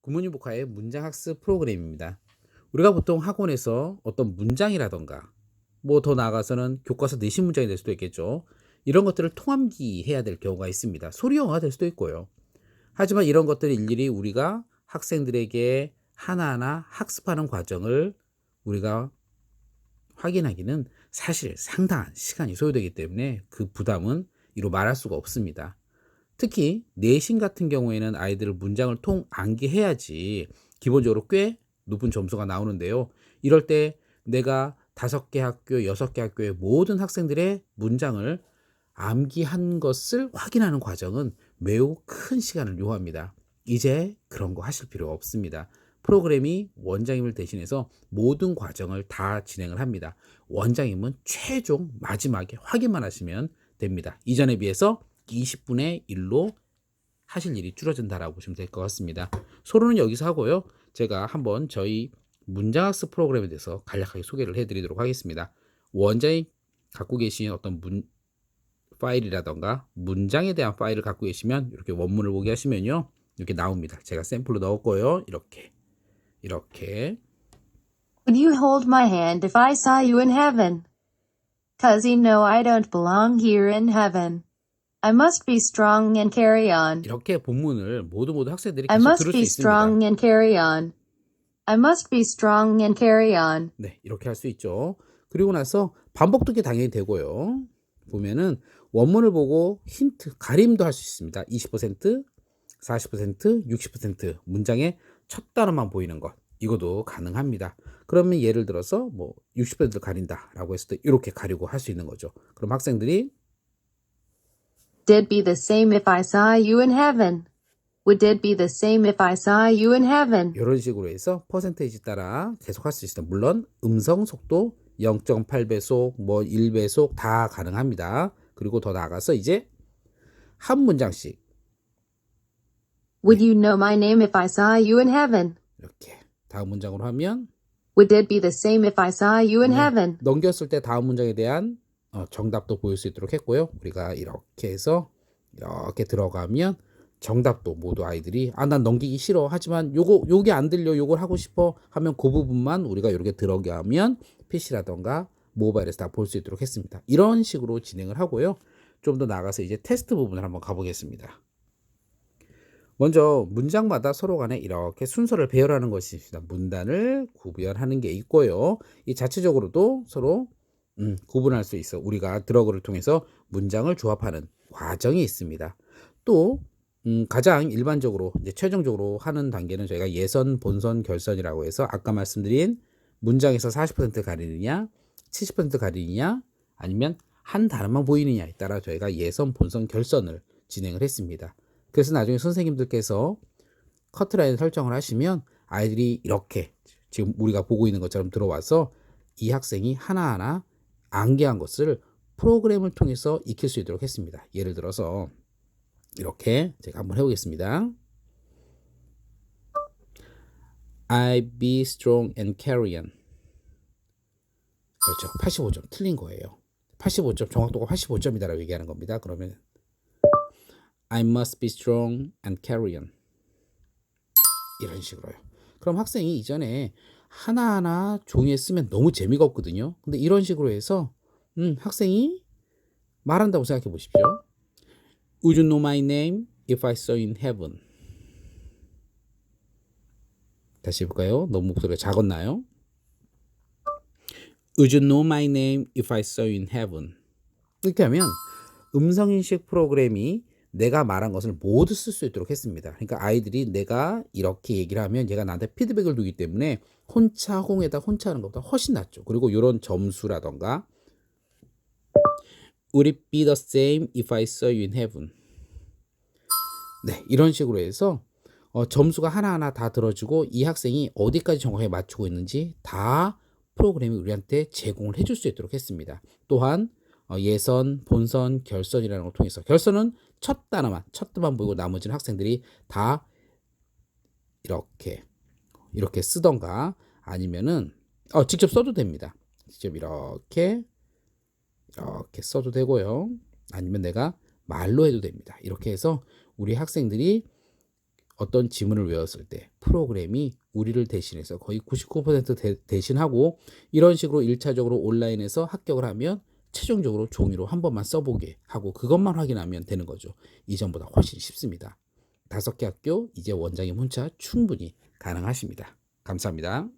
굿모닝 복화의 문장학습 프로그램입니다. 우리가 보통 학원에서 어떤 문장이라던가 뭐 더 나아가서는 교과서 내신 문장이 될 수도 있겠죠. 이런 것들을 통암기해야 될 경우가 있습니다. 소리 영어가 될 수도 있고요. 하지만 이런 것들을 일일이 우리가 학생들에게 하나하나 학습하는 과정을 우리가 확인하기는 사실 상당한 시간이 소요되기 때문에 그 부담은 이루 말할 수가 없습니다. 특히 내신 같은 경우에는 아이들을 문장을 통암기해야지 기본적으로 꽤 높은 점수가 나오는데요. 이럴 때 내가 5개 학교, 6개 학교의 모든 학생들의 문장을 암기한 것을 확인하는 과정은 매우 큰 시간을 요합니다. 이제 그런 거 하실 필요가 없습니다. 프로그램이 원장님을 대신해서 모든 과정을 다 진행을 합니다. 원장님은 최종 마지막에 확인만 하시면 됩니다. 이전에 비해서 20분의 1로 하실 일이 줄어든다라고 보시면 될 것 같습니다. 서론은 여기서 하고요. 제가 한번 저희 문장학습 프로그램에 대해서 간략하게 소개를 해드리도록 하겠습니다. 원장이 갖고 계신 어떤 파일이라던가 문장에 대한 파일을 갖고 계시면 이렇게 원문을 보게 하시면요. 이렇게 나옵니다. 제가 샘플로 넣었고요. 이렇게 Would you hold my hand if I saw you in heaven? 'Cause you know I don't belong here in heaven. I must be strong and carry on. 이렇게 본문을 모두 학생들이 I 계속 must 들을 수 be 있습니다. strong and carry on. I must be strong and carry on. 네, 이렇게 할 수 있죠. 그리고 나서 반복 듣기 당연히 되고요. 보면은 원문을 보고 힌트, 가림도 할 수 있습니다. 20%, 40%, 60% 문장의 첫 단어만 보이는 것. 이것도 가능합니다. 그러면 예를 들어서 뭐 60%를 가린다라고 했을 때 이렇게 가리고 할 수 있는 거죠. 그럼 학생들이 Would it be the same if I saw you in heaven? Would it be the same if I saw you in heaven? 이런 식으로 해서 퍼센테이지 따라 계속 할 수 있습니다. 물론 음성 속도 0.8배속, 뭐 1배속 다 가능합니다. 그리고 더 나아가서 이제 한 문장씩 Would you know my name if I saw you in heaven? 이렇게 다음 문장으로 하면 Would it be the same if I saw you in heaven? 넘겼을 때 다음 문장에 대한 정답도 보일 수 있도록 했고요. 우리가 이렇게 해서 이렇게 들어가면 정답도 모두 아이들이 난 넘기기 싫어 하지만 요게 안 들려 요걸 하고 싶어 하면 그 부분만 우리가 이렇게 들어가면 PC라던가 모바일에서 다 볼 수 있도록 했습니다. 이런 식으로 진행을 하고요. 좀 더 나가서 이제 테스트 부분을 한번 가보겠습니다. 먼저 문장마다 서로 간에 이렇게 순서를 배열하는 것이 있습니다. 문단을 구별하는 게 있고요. 이 자체적으로도 서로 구분할 수 있어. 우리가 드러그를 통해서 문장을 조합하는 과정이 있습니다. 또 가장 일반적으로 이제 최종적으로 하는 단계는 저희가 예선, 본선, 결선이라고 해서 아까 말씀드린 문장에서 40% 가리느냐, 70% 가리느냐, 아니면 한 단어만 보이느냐에 따라 저희가 예선, 본선, 결선을 진행을 했습니다. 그래서 나중에 선생님들께서 커트라인 설정을 하시면 아이들이 이렇게 지금 우리가 보고 있는 것처럼 들어와서 이 학생이 하나하나 암기한 것을 프로그램을 통해서 익힐 수 있도록 했습니다. 예를 들어서 이렇게 제가 한번 해보겠습니다. I be strong and carry on. 그렇죠. 85점 틀린 거예요. 85점 정확도가 85점이다라고 얘기하는 겁니다. 그러면 I must be strong and carry on. 이런 식으로요. 그럼 학생이 이전에 하나하나 종이에 쓰면 너무 재미가 없거든요. 근데 이런 식으로 해서 학생이 말한다고 생각해 보십시오. Would you know my name if I saw you in heaven? 다시 해볼까요? 너무 목소리가 작았나요? Would you know my name if I saw you in heaven? 이렇게 하면 음성인식 프로그램이 내가 말한 것을 모두 쓸 수 있도록 했습니다. 그러니까 아이들이 내가 이렇게 얘기를 하면 얘가 나한테 피드백을 주기 때문에 혼차 홍에다 혼차 하는 것보다 훨씬 낫죠. 그리고 이런 점수라던가 Would it be the same if I saw you in heaven? 네, 이런 식으로 해서 점수가 하나하나 다 들어주고 이 학생이 어디까지 정확하게 맞추고 있는지 다 프로그램이 우리한테 제공을 해줄 수 있도록 했습니다. 또한 예선, 본선, 결선이라는 걸 통해서 결선은 첫 단어만 보이고 나머지는 학생들이 다 이렇게 쓰던가 아니면은 직접 써도 됩니다. 직접 이렇게 써도 되고요. 아니면 내가 말로 해도 됩니다. 이렇게 해서 우리 학생들이 어떤 지문을 외웠을 때 프로그램이 우리를 대신해서 거의 99% 대신하고 이런 식으로 1차적으로 온라인에서 합격을 하면 최종적으로 종이로 한 번만 써보게 하고 그것만 확인하면 되는 거죠. 이전보다 훨씬 쉽습니다. 5개 학교 이제 원장님 혼자 충분히 가능하십니다. 감사합니다.